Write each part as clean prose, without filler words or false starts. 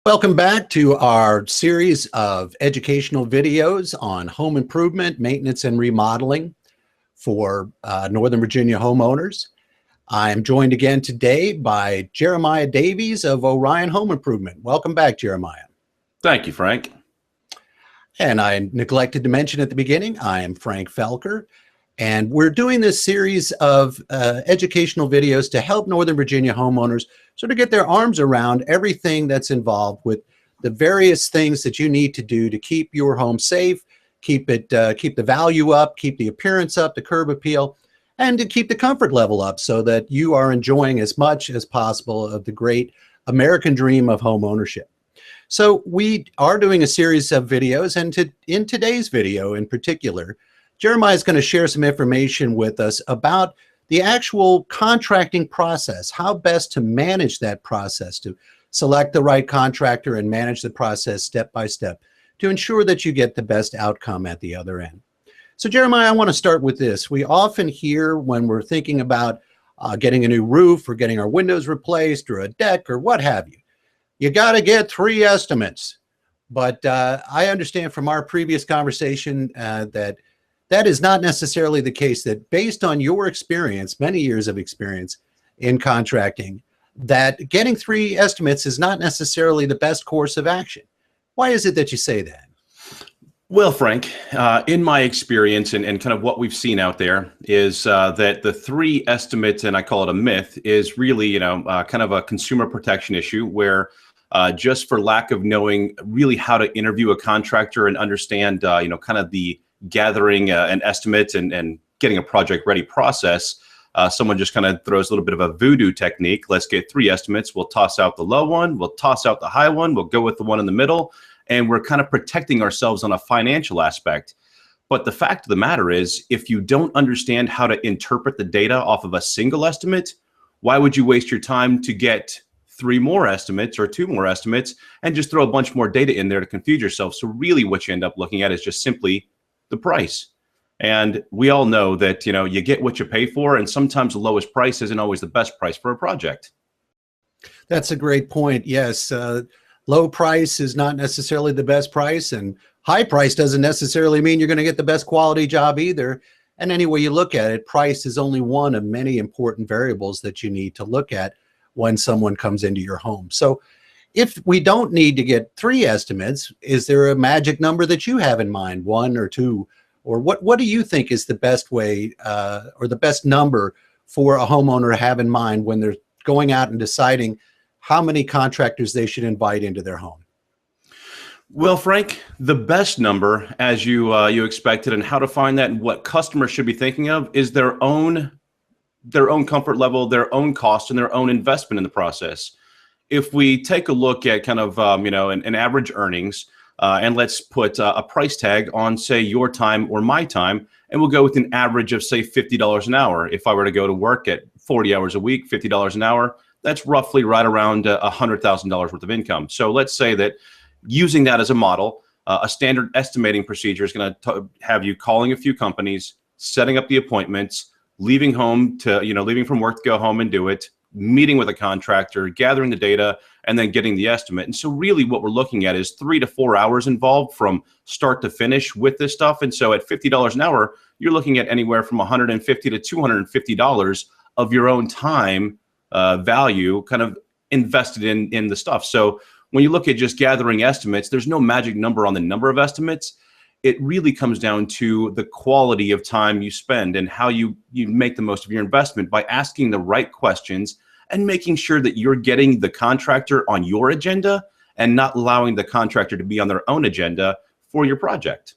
Welcome back to our series of educational videos on home improvement, maintenance, and remodeling for Northern Virginia homeowners. I am joined again today by Jeremiah Davies of Orion Home Improvement. Welcome back, Jeremiah. Thank you, Frank. And I neglected to mention at the beginning, I am Frank Felker, and we're doing this series of educational videos to help Northern Virginia homeowners sort of get their arms around everything that's involved with the various things that you need to do to keep your home safe, keep the value up, keep the appearance up, the curb appeal, and to keep the comfort level up so that you are enjoying as much as possible of the great American dream of home ownership. So we are doing a series of videos, and in today's video in particular, Jeremiah is going to share some information with us about the actual contracting process, how best to manage that process, to select the right contractor and manage the process step by step to ensure that you get the best outcome at the other end. So Jeremiah, I want to start with this. We often hear when we're thinking about getting a new roof or getting our windows replaced or a deck or what have you, you got to get 3 estimates. But I understand from our previous conversation that is not necessarily the case, that based on your experience, many years of experience in contracting, that getting 3 estimates is not necessarily the best course of action. Why is it that you say that? Well, Frank, in my experience and kind of what we've seen out there is that the 3 estimates, and I call it a myth, is really, kind of a consumer protection issue where just for lack of knowing really how to interview a contractor and understand, kind of the gathering an estimate and getting a project ready process, someone just kind of throws a little bit of a voodoo technique. Let's get 3 estimates. We'll toss out the low one. We'll toss out the high one. We'll go with the one in the middle. And we're kind of protecting ourselves on a financial aspect. But the fact of the matter is, if you don't understand how to interpret the data off of a single estimate, why would you waste your time to get 3 more estimates or 2 more estimates and just throw a bunch more data in there to confuse yourself? So really what you end up looking at is just simply the price. And we all know that, you get what you pay for, and sometimes the lowest price isn't always the best price for a project. That's a great point. Yes. Low price is not necessarily the best price, and high price doesn't necessarily mean you're going to get the best quality job either. And any way you look at it, price is only one of many important variables that you need to look at when someone comes into your home. So if we don't need to get 3 estimates, is there a magic number that you have in mind, 1 or 2? Or what do you think is the best way or the best number for a homeowner to have in mind when they're going out and deciding how many contractors they should invite into their home? Well, Frank, the best number, as you expected, and how to find that and what customers should be thinking of is their own comfort level, their own cost, and their own investment in the process. If we take a look at kind of, an average earnings, and let's put a price tag on, say, your time or my time, and we'll go with an average of, say, $50 an hour. If I were to go to work at 40 hours a week, $50 an hour, that's roughly right around $100,000 worth of income. So let's say that using that as a model, a standard estimating procedure is going to have you calling a few companies, setting up the appointments, leaving from work to go home and do it, meeting with a contractor, gathering the data, and then getting the estimate. And so really what we're looking at is 3 to 4 hours involved from start to finish with this stuff. And so at $50 an hour, you're looking at anywhere from $150 to $250 of your own time value kind of invested in the stuff. So when you look at just gathering estimates, there's no magic number on the number of estimates. It really comes down to the quality of time you spend and how you make the most of your investment by asking the right questions and making sure that you're getting the contractor on your agenda and not allowing the contractor to be on their own agenda for your project.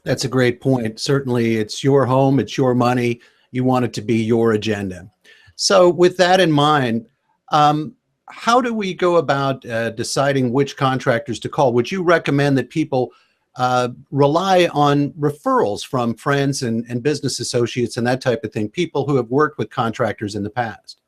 That's a great point. Certainly, it's your home, it's your money. You want it to be your agenda. So with that in mind, how do we go about deciding which contractors to call? Would you recommend that people rely on referrals from friends and business associates and that type of thing, people who have worked with contractors in the past?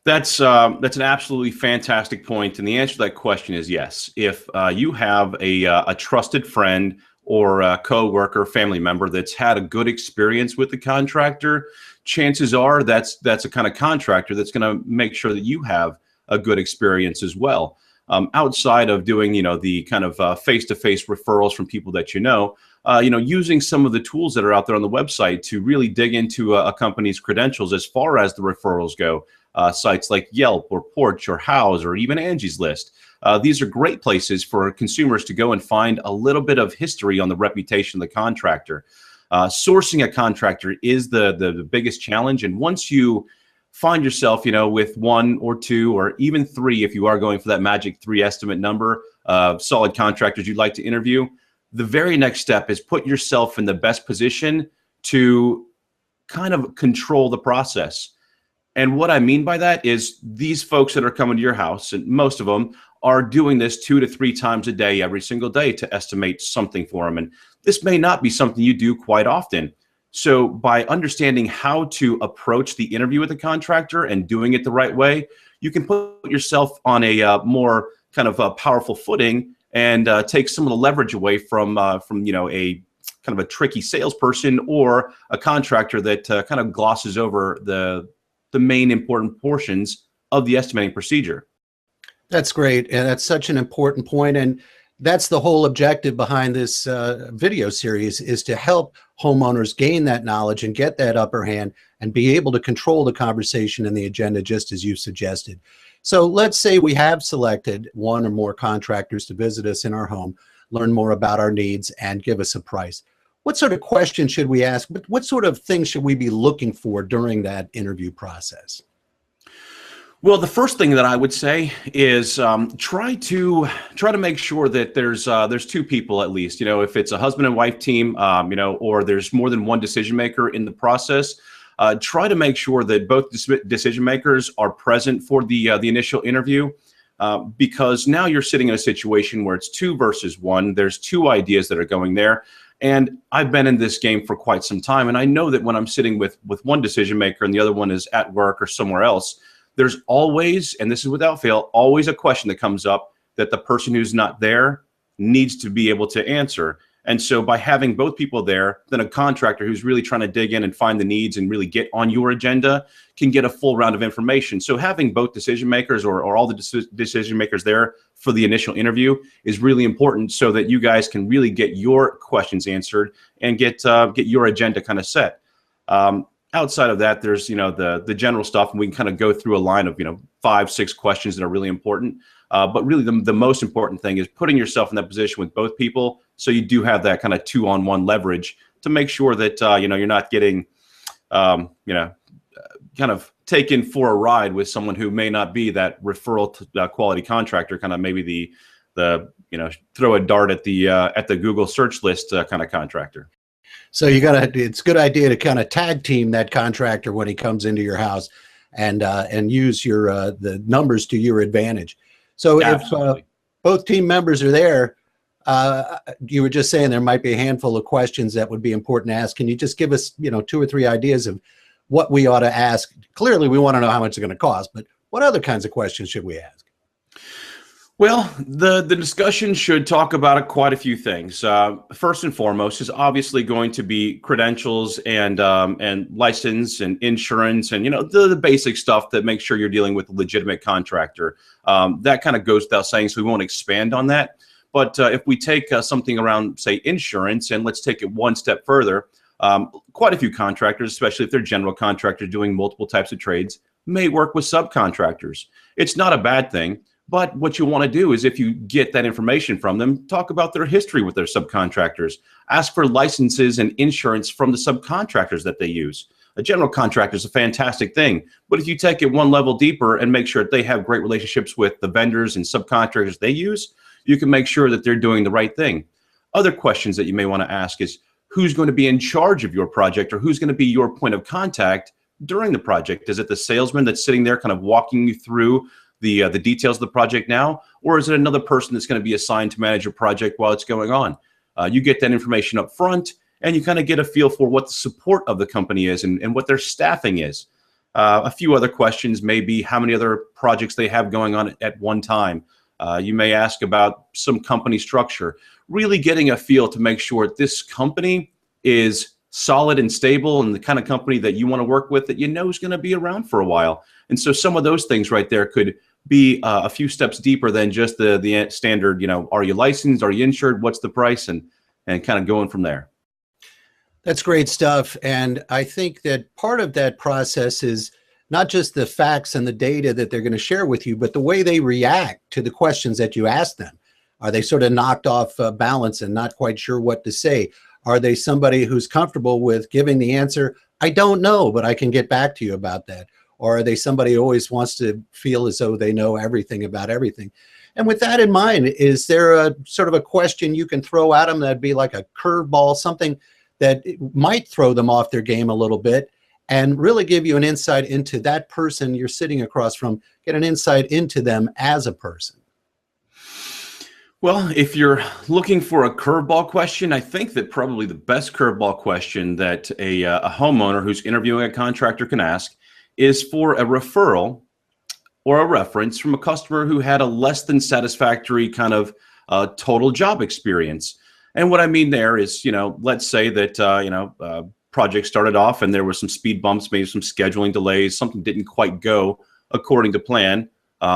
That's an absolutely fantastic point, and the answer to that question is yes. If you have a trusted friend or a co-worker, family member that's had a good experience with the contractor, chances are that's a kind of contractor that's going to make sure that you have a good experience as well. outside of doing, the kind of face-to-face referrals from people that using some of the tools that are out there on the website to really dig into a company's credentials as far as the referrals go. Sites like Yelp or Porch or House or even Angie's List. These are great places for consumers to go and find a little bit of history on the reputation of the contractor. Sourcing a contractor is the biggest challenge. And once you find yourself, with one or two or even three, if you are going for that magic 3 estimate number of solid contractors you'd like to interview, the very next step is put yourself in the best position to kind of control the process. And what I mean by that is these folks that are coming to your house, and most of them are doing this 2 to 3 times a day, every single day, to estimate something for them. And this may not be something you do quite often. So by understanding how to approach the interview with the contractor and doing it the right way, you can put yourself on a more kind of a powerful footing and take some of the leverage away from a kind of a tricky salesperson or a contractor that kind of glosses over the main important portions of the estimating procedure. That's great. And that's such an important point. And that's the whole objective behind this video series, is to help homeowners gain that knowledge and get that upper hand and be able to control the conversation and the agenda, just as you suggested. So let's say we have selected one or more contractors to visit us in our home, learn more about our needs, and give us a price. What sort of questions should we ask? But what sort of things should we be looking for during that interview process? Well, the first thing that I would say is try to make sure that there's 2 people at least. If it's a husband and wife team, or there's more than one decision maker in the process, try to make sure that both decision makers are present for the initial interview, because now you're sitting in a situation where it's 2 versus 1. There's 2 ideas that are going there. And I've been in this game for quite some time, and I know that when I'm sitting with one decision maker and the other one is at work or somewhere else, there's always, and this is without fail, always a question that comes up that the person who's not there needs to be able to answer. And so by having both people there, then a contractor who's really trying to dig in and find the needs and really get on your agenda can get a full round of information. So having both decision makers or all the decision makers there for the initial interview is really important, so that you guys can really get your questions answered and get your agenda kind of set. Outside of that, there's the general stuff, and we can kind of go through a line of 5, 6 questions that are really important. But really, the most important thing is putting yourself in that position with both people, so you do have that kind of 2-on-1 leverage to make sure that you're not getting kind of taken for a ride with someone who may not be that referral to quality contractor, kind of maybe the throw a dart at the Google search list kind of contractor. So it's a good idea to kind of tag team that contractor when he comes into your house, and use the numbers to your advantage. So Absolutely. If both team members are there, you were just saying there might be a handful of questions that would be important to ask. Can you just give us 2 or 3 ideas of what we ought to ask? Clearly, we want to know how much it's going to cost, but what other kinds of questions should we ask? Well, the discussion should talk about quite a few things. First and foremost is obviously going to be credentials and license and insurance and the basic stuff that makes sure you're dealing with a legitimate contractor. That kind of goes without saying, so we won't expand on that. But if we take something around, say, insurance, and let's take it one step further, quite a few contractors, especially if they're general contractors doing multiple types of trades, may work with subcontractors. It's not a bad thing. But what you want to do is, if you get that information from them, talk about their history with their subcontractors. Ask for licenses and insurance from the subcontractors that they use. A general contractor is a fantastic thing, but if you take it one level deeper and make sure that they have great relationships with the vendors and subcontractors they use, you can make sure that they're doing the right thing. Other questions that you may want to ask is, who's going to be in charge of your project, or who's going to be your point of contact during the project? Is it the salesman that's sitting there kind of walking you through the details of the project now, or is it another person that's going to be assigned to manage your project while it's going on? You get that information up front, and you kind of get a feel for what the support of the company is and what their staffing is. A few other questions may be how many other projects they have going on at one time. You may ask about some company structure, really getting a feel to make sure this company is solid and stable and the kind of company that you want to work with that you know is going to be around for a while. And so some of those things right there could be a few steps deeper than just the standard, are you licensed? Are you insured? What's the price? And kind of going from there. That's great stuff. And I think that part of that process is not just the facts and the data that they're going to share with you, but the way they react to the questions that you ask them. Are they sort of knocked off balance and not quite sure what to say? Are they somebody who's comfortable with giving the answer, I don't know, but I can get back to you about that? Or are they somebody who always wants to feel as though they know everything about everything? And with that in mind, is there a sort of a question you can throw at them that'd be like a curveball, something that might throw them off their game a little bit and really give you an insight into that person you're sitting across from, get an insight into them as a person? Well, if you're looking for a curveball question, I think that probably the best curveball question that a homeowner who's interviewing a contractor can ask is for a referral or a reference from a customer who had a less than satisfactory kind of total job experience. And what I mean there is, let's say that, project started off and there were some speed bumps, maybe some scheduling delays, something didn't quite go according to plan.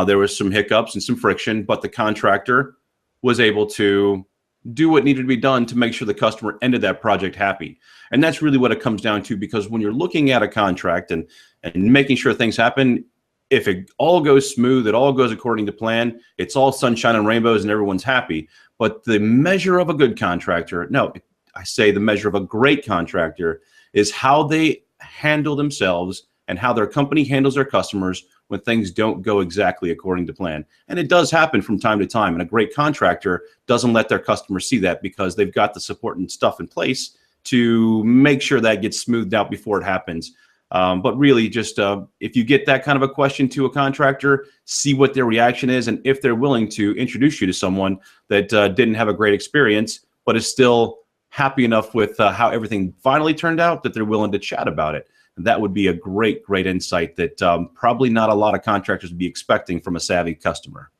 There was some hiccups and some friction, but the contractor was able to do what needed to be done to make sure the customer ended that project happy. And that's really what it comes down to, because when you're looking at a contract and making sure things happen, if it all goes smooth, it all goes according to plan, it's all sunshine and rainbows and everyone's happy. But the measure of a good contractor, no, I say the measure of a great contractor is how they handle themselves and how their company handles their customers when things don't go exactly according to plan. And it does happen from time to time. And a great contractor doesn't let their customers see that because they've got the support and stuff in place to make sure that gets smoothed out before it happens. But really just if you get that kind of a question to a contractor, see what their reaction is. And if they're willing to introduce you to someone that didn't have a great experience, but is still happy enough with how everything finally turned out that they're willing to chat about it. That would be a great insight that probably not a lot of contractors would be expecting from a savvy customer.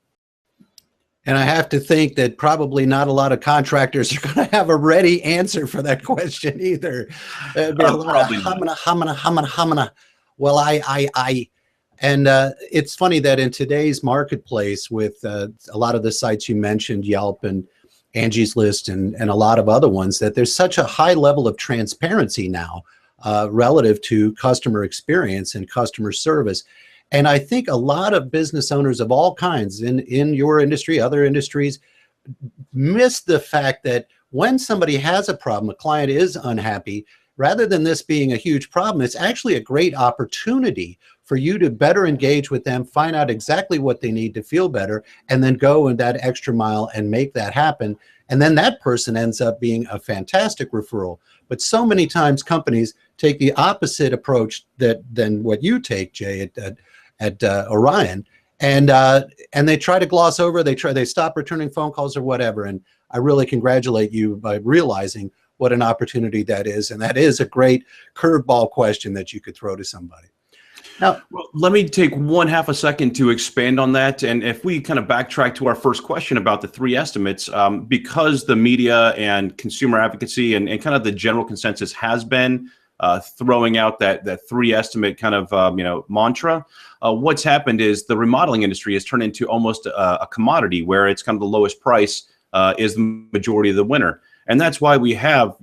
And I have to think that probably not a lot of contractors are going to have a ready answer for that question either. Probably humana. Well, and it's funny that in today's marketplace with a lot of the sites you mentioned, Yelp and Angie's List and a lot of other ones, that there's such a high level of transparency now relative to customer experience and customer service. And I think a lot of business owners of all kinds in your industry, other industries, miss the fact that when somebody has a problem, a client is unhappy, rather than this being a huge problem, it's actually a great opportunity for you to better engage with them, find out exactly what they need to feel better, and then go in that extra mile and make that happen. And then that person ends up being a fantastic referral. But so many times companies take the opposite approach than what you take, Jay, at Orion, and they try to gloss over. They stop returning phone calls or whatever. And I really congratulate you by realizing what an opportunity that is, and that is a great curveball question that you could throw to somebody. Now, well, let me take half a second to expand on that. And if we kind of backtrack to our first question about the 3 estimates, because the media and consumer advocacy and kind of the general consensus has been throwing out that 3 estimate kind of mantra, what's happened is the remodeling industry has turned into almost a commodity where it's kind of the lowest price is the majority of the winner. And that's why we have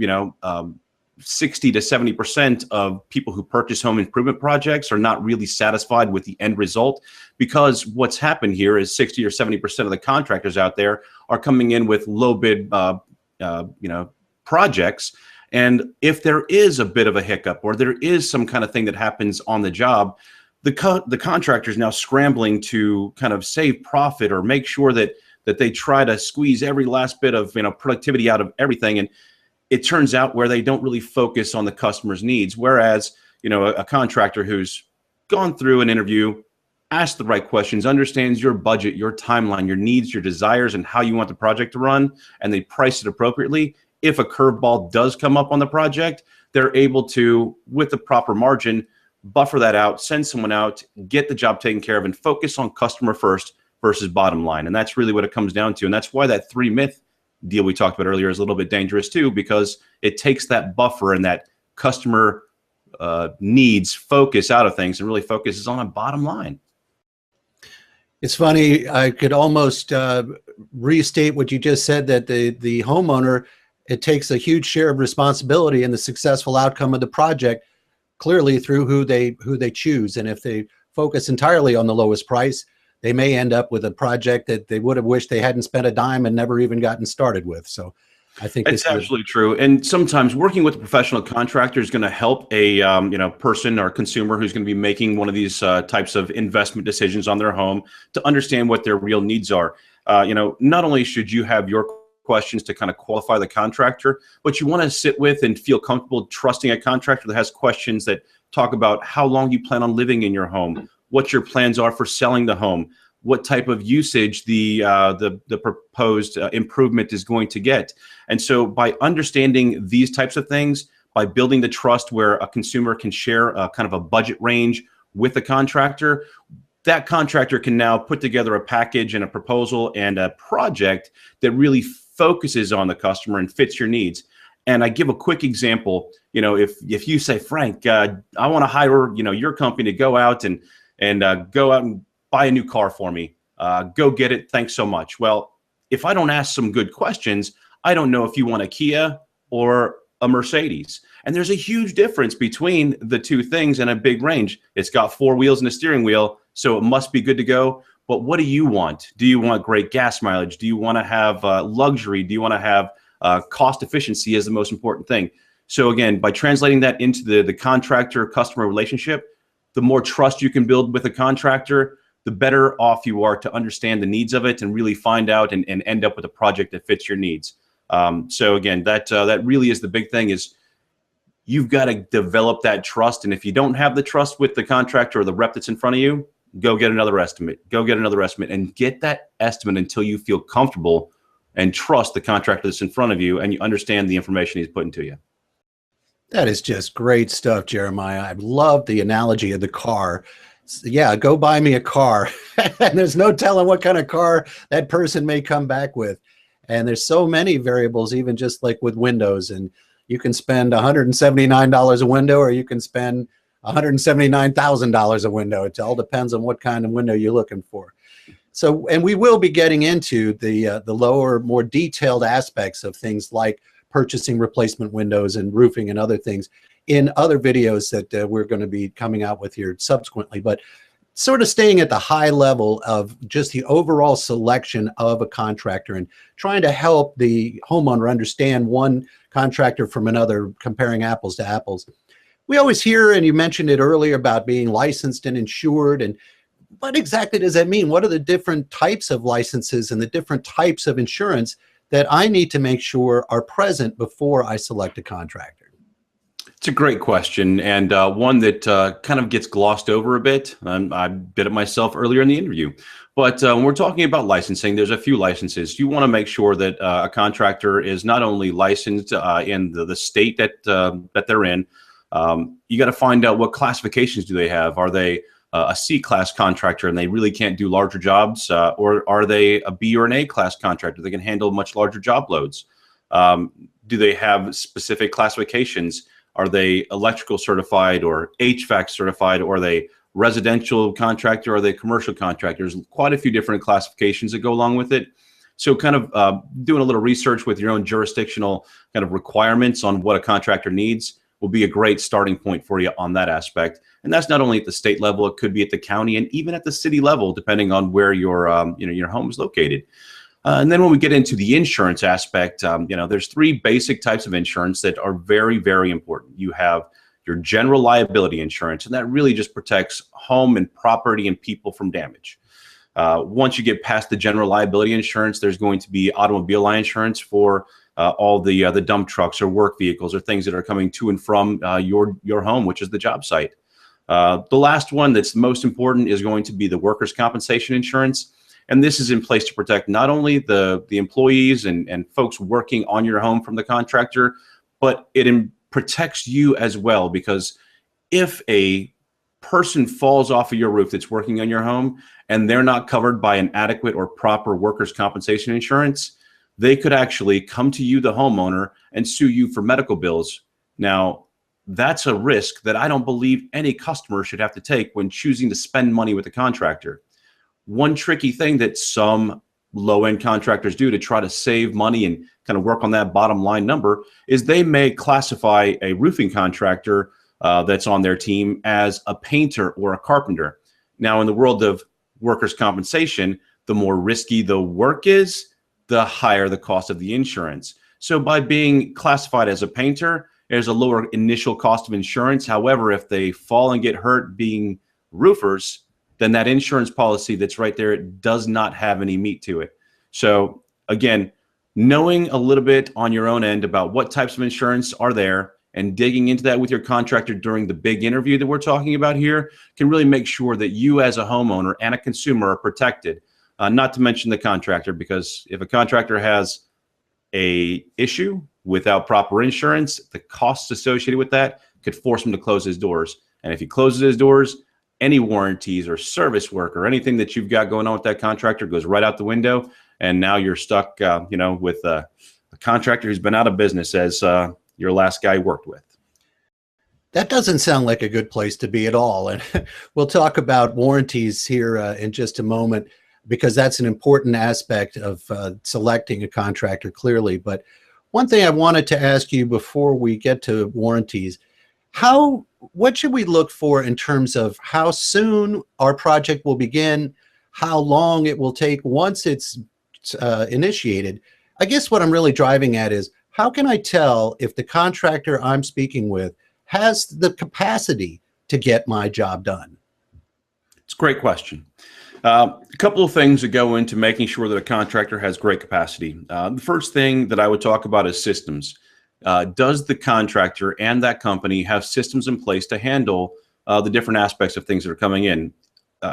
60 to 70% of people who purchase home improvement projects are not really satisfied with the end result, because what's happened here is 60 or 70% of the contractors out there are coming in with low bid projects. And if there is a bit of a hiccup or there is some kind of thing that happens on the job, the contractor is now scrambling to kind of save profit or make sure that they try to squeeze every last bit of productivity out of everything. And it turns out where they don't really focus on the customer's needs. Whereas, a contractor who's gone through an interview, asked the right questions, understands your budget, your timeline, your needs, your desires, and how you want the project to run, and they price it appropriately. If a curveball does come up on the project, they're able to, with the proper margin, buffer that out, send someone out, get the job taken care of, and focus on customer first versus bottom line. And that's really what it comes down to. And that's why that 3 myth deal we talked about earlier is a little bit dangerous too, because it takes that buffer and that customer needs focus out of things and really focuses on a bottom line. It's funny, I could almost restate what you just said, that the homeowner, it takes a huge share of responsibility in the successful outcome of the project, clearly through who they choose. And if they focus entirely on the lowest price, they may end up with a project that they would have wished they hadn't spent a dime and never even gotten started with. So I think it's absolutely true. And sometimes working with a professional contractor is going to help a person or consumer who's going to be making one of these types of investment decisions on their home to understand what their real needs are. Not only should you have your questions to kind of qualify the contractor, but you want to sit with and feel comfortable trusting a contractor that has questions that talk about how long you plan on living in your home, what your plans are for selling the home, what type of usage the proposed improvement is going to get. And so by understanding these types of things, by building the trust where a consumer can share a kind of a budget range with the contractor, that contractor can now put together a package and a proposal and a project that really focuses on the customer and fits your needs. And I give a quick example. If you say, Frank, I want to hire your company to go out and go out and buy a new car for me. Go get it. Thanks so much. Well, if I don't ask some good questions, I don't know if you want a Kia or a Mercedes. And there's a huge difference between the two things and a big range. It's got 4 wheels and a steering wheel, so it must be good to go. But what do you want? Do you want great gas mileage? Do you want to have luxury? Do you want to have cost efficiency as the most important thing? So again, by translating that into the contractor-customer relationship, the more trust you can build with a contractor, the better off you are to understand the needs of it and really find out and end up with a project that fits your needs. So again, that really is the big thing, is you've got to develop that trust. And if you don't have the trust with the contractor or the rep that's in front of you, go get another estimate. Go get another estimate and get that estimate until you feel comfortable and trust the contractor that's in front of you and you understand the information he's putting to you. That is just great stuff, Jeremiah. I love the analogy of the car. Yeah, go buy me a car. And there's no telling what kind of car that person may come back with. And there's so many variables, even just like with windows. And you can spend $179 a window, or you can spend $179,000 a window. It all depends on what kind of window you're looking for. So, and we will be getting into the lower, more detailed aspects of things like purchasing replacement windows and roofing and other things in other videos that we're going to be coming out with here subsequently. But sort of staying at the high level of just the overall selection of a contractor and trying to help the homeowner understand one contractor from another, comparing apples to apples. We always hear, and you mentioned it earlier, about being licensed and insured. And what exactly does that mean? What are the different types of licenses and the different types of insurance that I need to make sure are present before I select a contractor? It's a great question, and one that kind of gets glossed over a bit. I did it myself earlier in the interview. But when we're talking about licensing, there's a few licenses. You want to make sure that a contractor is not only licensed in the state that they're in. You got to find out what classifications do they have. Are they a C-class contractor and they really can't do larger jobs? Or are they a B or an A-class contractor that can handle much larger job loads? Do they have specific classifications? Are they electrical certified or HVAC certified? Or are they residential contractor? Or are they commercial contractors? Quite a few different classifications that go along with it. So kind of doing a little research with your own jurisdictional kind of requirements on what a contractor needs will be a great starting point for you on that aspect. And that's not only at the state level, it could be at the county and even at the city level, depending on where your home is located. And then when we get into the insurance aspect, there's 3 basic types of insurance that are very, very important. You have your general liability insurance, and that really just protects home and property and people from damage. Once you get past the general liability insurance, there's going to be automobile insurance for all the dump trucks or work vehicles or things that are coming to and from your home, which is the job site. The last one that's most important is going to be the workers' compensation insurance. And this is in place to protect not only the employees and folks working on your home from the contractor, but it protects you as well. Because if a person falls off of your roof that's working on your home and they're not covered by an adequate or proper workers' compensation insurance, they could actually come to you, the homeowner, and sue you for medical bills. Now, that's a risk that I don't believe any customer should have to take when choosing to spend money with a contractor. One tricky thing that some low-end contractors do to try to save money and kind of work on that bottom line number is they may classify a roofing contractor that's on their team as a painter or a carpenter. Now, in the world of workers' compensation, the more risky the work is, the higher the cost of the insurance. So by being classified as a painter, there's a lower initial cost of insurance. However, if they fall and get hurt being roofers, then that insurance policy that's right there, it does not have any meat to it. So again, knowing a little bit on your own end about what types of insurance are there and digging into that with your contractor during the big interview that we're talking about here can really make sure that you as a homeowner and a consumer are protected. Not to mention the contractor, because if a contractor has a issue without proper insurance, the costs associated with that could force him to close his doors. And if he closes his doors, any warranties or service work or anything that you've got going on with that contractor goes right out the window. And now you're stuck, with a contractor who's been out of business as your last guy worked with. That doesn't sound like a good place to be at all. And we'll talk about warranties here in just a moment, because that's an important aspect of selecting a contractor clearly. But one thing I wanted to ask you before we get to warranties, what should we look for in terms of how soon our project will begin, how long it will take once it's initiated? I guess what I'm really driving at is, how can I tell if the contractor I'm speaking with has the capacity to get my job done? It's a great question. A couple of things that go into making sure that a contractor has great capacity. The first thing that I would talk about is systems. Does the contractor and that company have systems in place to handle the different aspects of things that are coming in?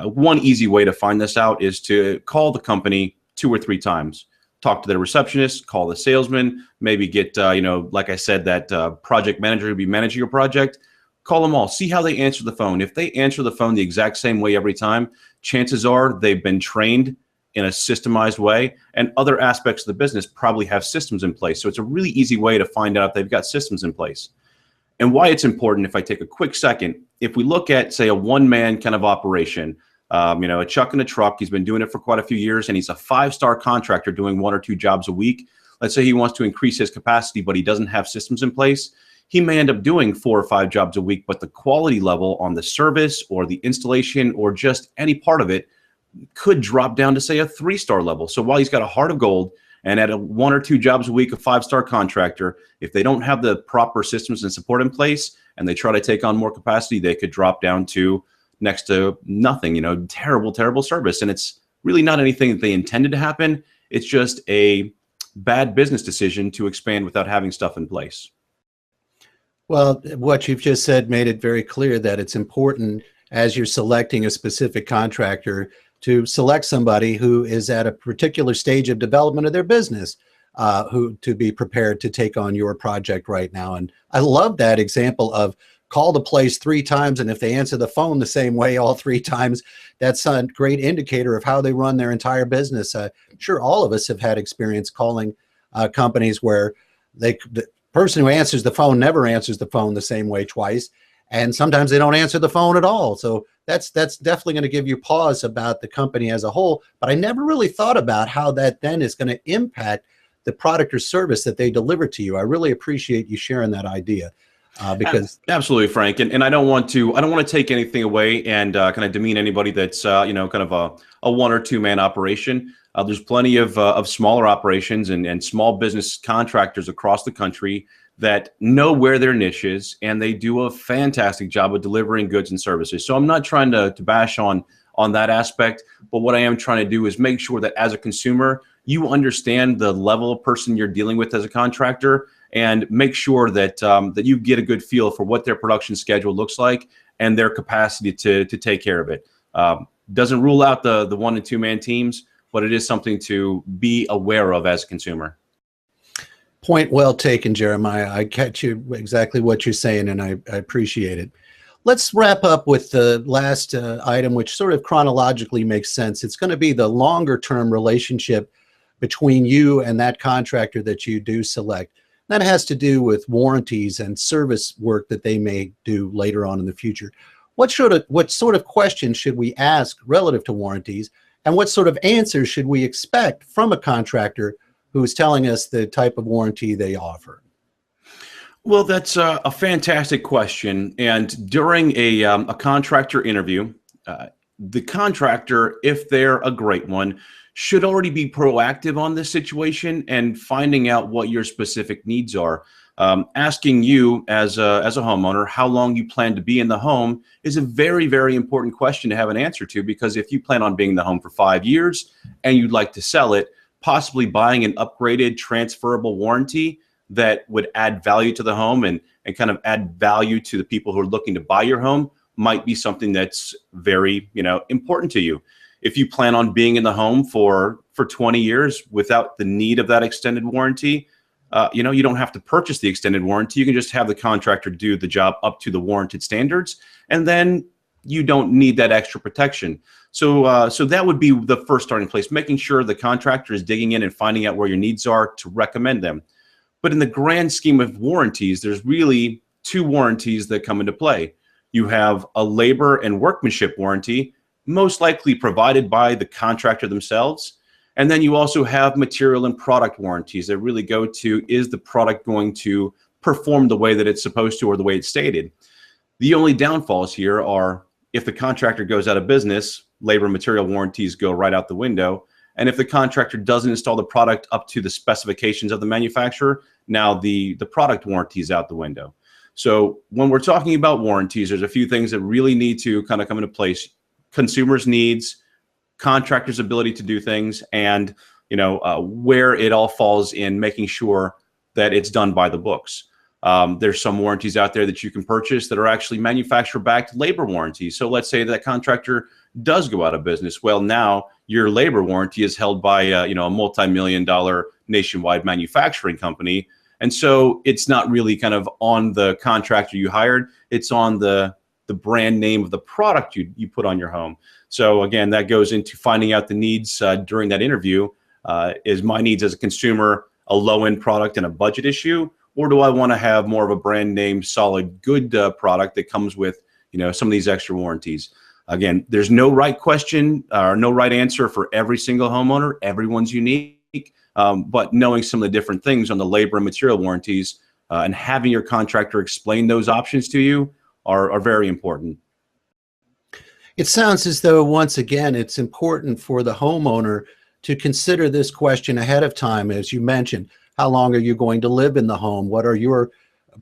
One easy way to find this out is to call the company 2 or 3 times. Talk to their receptionist, call the salesman, maybe get, like I said, that project manager who'll be managing your project. Call them all, see how they answer the phone. If they answer the phone the exact same way every time, chances are they've been trained in a systemized way, and other aspects of the business probably have systems in place. So it's a really easy way to find out if they've got systems in place. And why it's important, if I take a quick second, if we look at, say, a one-man kind of operation, a chuck in a truck, he's been doing it for quite a few years, and he's a 5-star contractor doing 1 or 2 jobs a week. Let's say he wants to increase his capacity, but he doesn't have systems in place. He may end up doing 4 or 5 jobs a week, but the quality level on the service or the installation or just any part of it could drop down to, say, a 3-star level. So while he's got a heart of gold and at a 1 or 2 jobs a week, a 5-star contractor, if they don't have the proper systems and support in place and they try to take on more capacity, they could drop down to next to nothing, terrible, terrible service. And it's really not anything that they intended to happen. It's just a bad business decision to expand without having stuff in place. Well, what you've just said made it very clear that it's important, as you're selecting a specific contractor, to select somebody who is at a particular stage of development of their business, to be prepared to take on your project right now. And I love that example of call the place 3 times, and if they answer the phone the same way all 3 times, that's a great indicator of how they run their entire business. I'm sure all of us have had experience calling companies where the person who answers the phone never answers the phone the same way twice, and sometimes they don't answer the phone at all. So that's definitely going to give you pause about the company as a whole. But I never really thought about how that then is going to impact the product or service that they deliver to you. I really appreciate you sharing that idea. Because absolutely, Frank, and I don't want to take anything away and kind of demean anybody that's kind of a 1 or 2 man operation. There's plenty of smaller operations and small business contractors across the country that know where their niche is, and they do a fantastic job of delivering goods and services. So I'm not trying to bash on that aspect, but what I am trying to do is make sure that as a consumer, you understand the level of person you're dealing with as a contractor, and make sure that that you get a good feel for what their production schedule looks like and their capacity to take care of it. Doesn't rule out the 1 and 2 man teams, but it is something to be aware of as a consumer. Point well taken, Jeremiah. I catch you exactly what you're saying, and I appreciate it. Let's wrap up with the last item, which sort of chronologically makes sense. It's going to be the longer term relationship between you and that contractor that you do select. That has to do with warranties and service work that they may do later on in the future. What sort of questions should we ask relative to warranties, and what sort of answers should we expect from a contractor who is telling us the type of warranty they offer? Well, that's a fantastic question. And during a contractor interview, the contractor, if they're a great one, should already be proactive on this situation and finding out what your specific needs are. Asking you as a homeowner how long you plan to be in the home is a very, very important question to have an answer to, because if you plan on being in the home for 5 years and you'd like to sell it, possibly buying an upgraded transferable warranty that would add value to the home and kind of add value to the people who are looking to buy your home might be something that's very, important to you. If you plan on being in the home for 20 years without the need of that extended warranty, you don't have to purchase the extended warranty. You can just have the contractor do the job up to the warranted standards, and then you don't need that extra protection. So that would be the first starting place, making sure the contractor is digging in and finding out where your needs are to recommend them. But in the grand scheme of warranties, there's really two warranties that come into play. You have a labor and workmanship warranty, most likely provided by the contractor themselves. And then you also have material and product warranties that really go to, is the product going to perform the way that it's supposed to or the way it's stated? The only downfalls here are if the contractor goes out of business, labor and material warranties go right out the window. And if the contractor doesn't install the product up to the specifications of the manufacturer, now the product warranty is out the window. So when we're talking about warranties, there's a few things that really need to kind of come into place. Consumers' needs, contractors' ability to do things, and where it all falls in making sure that it's done by the books. There's some warranties out there that you can purchase that are actually manufacturer-backed labor warranties. So let's say that contractor does go out of business. Well, now your labor warranty is held by a multi-million-dollar nationwide manufacturing company. And so it's not really kind of on the contractor you hired. It's on the brand name of the product you put on your home. So again, that goes into finding out the needs during that interview. Is my needs as a consumer a low-end product and a budget issue? Or do I want to have more of a brand name, solid, good product that comes with some of these extra warranties? Again, there's no right question or no right answer for every single homeowner. Everyone's unique. But knowing some of the different things on the labor and material warranties and having your contractor explain those options to you are very important. It sounds as though, once again, it's important for the homeowner to consider this question ahead of time. As you mentioned, how long are you going to live in the home? What are your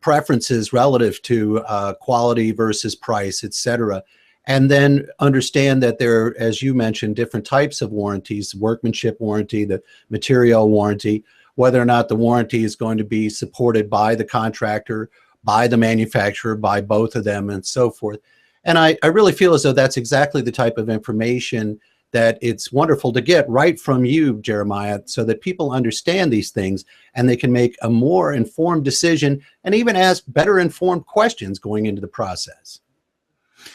preferences relative to quality versus price, et cetera? And then understand that there are, as you mentioned, different types of warranties: workmanship warranty, the material warranty, whether or not the warranty is going to be supported by the contractor, by the manufacturer, by both of them, and so forth. And I really feel as though that's exactly the type of information that it's wonderful to get right from you, Jeremiah, so that people understand these things and they can make a more informed decision and even ask better informed questions going into the process.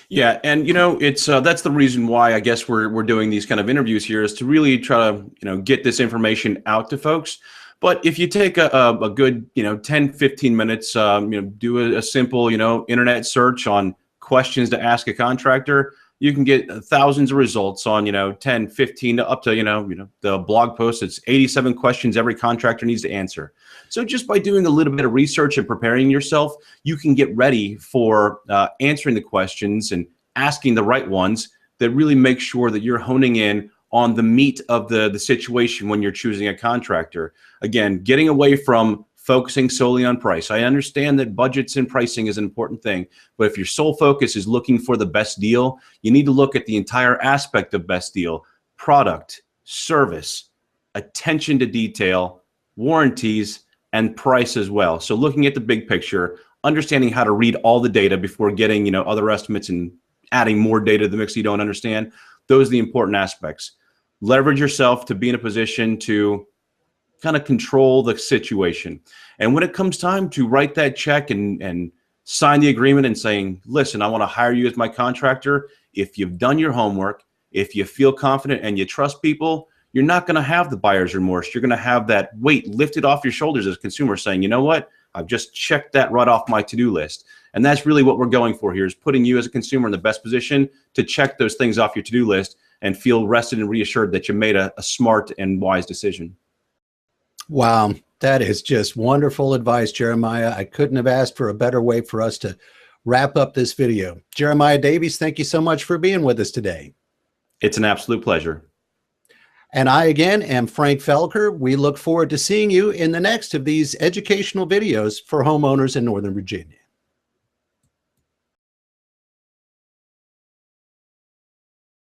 Yeah, and it's that's the reason why I guess we're doing these kind of interviews here, is to really try to get this information out to folks. But if you take a good 10, 15 minutes, do a simple internet search on questions to ask a contractor, you can get thousands of results on 10, 15 up to the blog post. It's 87 questions every contractor needs to answer. So just by doing a little bit of research and preparing yourself, you can get ready for answering the questions and asking the right ones that really make sure that you're honing in on the meat of the situation when you're choosing a contractor. Again, getting away from focusing solely on price. I understand that budgets and pricing is an important thing, but if your sole focus is looking for the best deal, you need to look at the entire aspect of best deal: product, service, attention to detail, warranties, and price as well. So looking at the big picture, understanding how to read all the data before getting other estimates and adding more data to the mix you don't understand. Those are the important aspects. Leverage yourself to be in a position to kind of control the situation. And when it comes time to write that check and sign the agreement and saying, listen, I want to hire you as my contractor, if you've done your homework, if you feel confident and you trust people, you're not going to have the buyer's remorse. You're going to have that weight lifted off your shoulders as a consumer saying, you know what, I've just checked that right off my to-do list. And that's really what we're going for here, is putting you as a consumer in the best position to check those things off your to-do list and feel rested and reassured that you made a smart and wise decision. Wow, that is just wonderful advice, Jeremiah. I couldn't have asked for a better way for us to wrap up this video. Jeremiah Davies, thank you so much for being with us today. It's an absolute pleasure. And I, again, am Frank Felker. We look forward to seeing you in the next of these educational videos for homeowners in Northern Virginia.